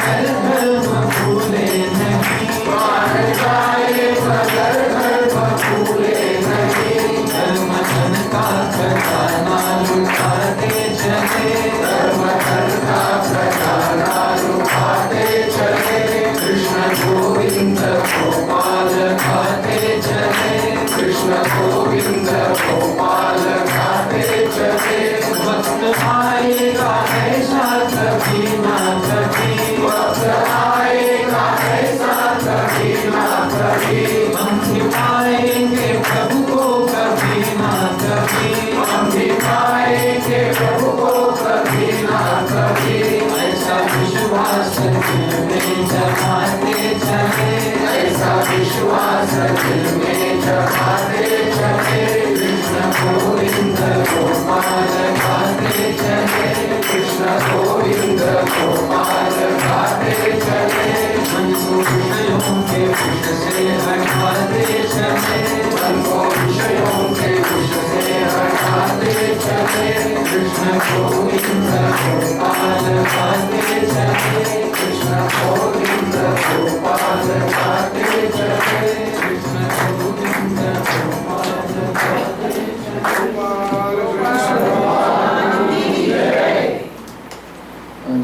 घर घर फूले नहीं, प्राण जाए मगर घर फूले नहीं। धर्म धन का खजाना लुटाते चले, धर्म धन का खजाना लुटाते चले। कृष्ण गोविंद गोपाल गाते चले, कृष्ण गोविंद गोपाल गाते चले। वक्त आएगा ऐसा कभी ना कभी, वक्त आएगा ऐसा कभी ना कभी। हम भी पाएंगे प्रभु को कभी ना कभी, हम भी पाएंगे प्रभु को कभी ना कभी। ऐसा विश्वास दिल में जमाते चले, ऐसा विश्वास दिल में जमाते चले। कृष्ण गोविंद गोपाल गाते चले, कृष्ण गोविंद गोपाल गाते चले। मन को विषयों के विष से हटाते चले, मन को विषयों के विष से हटाते चले। कृष्ण गोविंद गोपाल गाते चले, कृष्ण गोविंद गोपाल गाते चले। कृष्ण गोविंद गोपाल गाते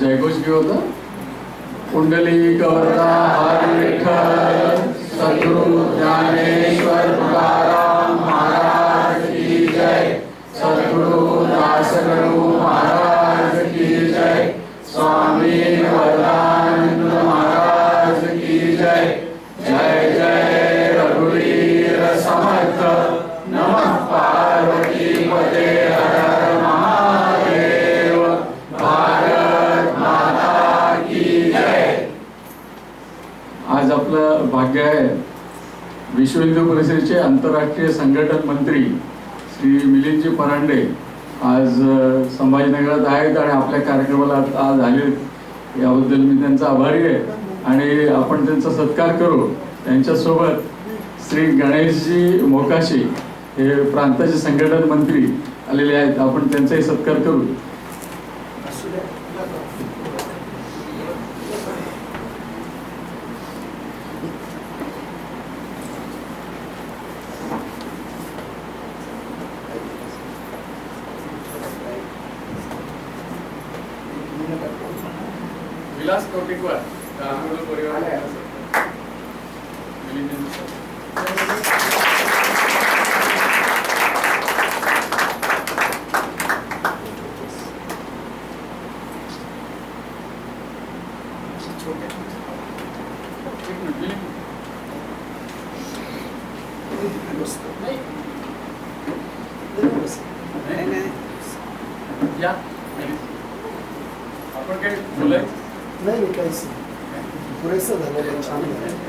जयघोष घेऊ होता। कुंडली गवरदा हरी विठ्ठल सद्गुरु ज्ञानेश्वर तुकाराम महाराज की जय, सद्गुरु दासगुरु महाराज की जय, स्वामी वरदानंद महाराज की जय। जय जय रघुवीर समर्थ, नमः पार्वती पते हर हर महादेव, भारत माता की जय। आज आपलं भाग्य आहे, विश्व हिंदू परिषदेचे आंतरराष्ट्रीय संघटन मंत्री श्री मिलिंदजी परांडे आज संभाजीनगरात आहेत आणि आपल्या कार्यक्रमाला आज आले, याबद्दल मी त्यांचा आभारी आहे आणि आपण त्यांचा सत्कार करू। त्यांच्यासोबत श्री गणेशजी मोकाशी हे प्रांताचे संघटन मंत्री आलेले आहेत, आपण त्यांचाही सत्कार करू। विलास कौटिकवार परिवार या आपण काय बोलायचं नाही काहीच पुरेसं झालं, छान झालं।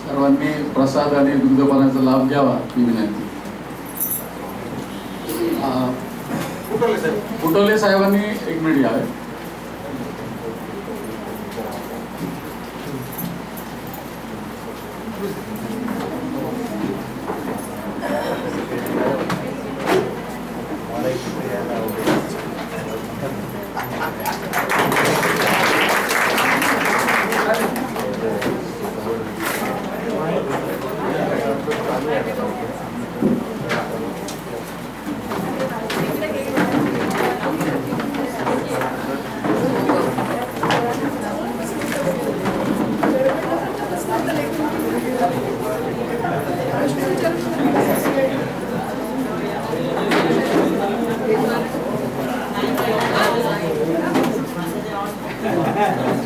सर्वांनी प्रसाद आणि दुग्धपानाचा लाभ घ्यावा ही विनंती। फुटोले साहेबांनी एक मिनिट घ्यावे। Gracias.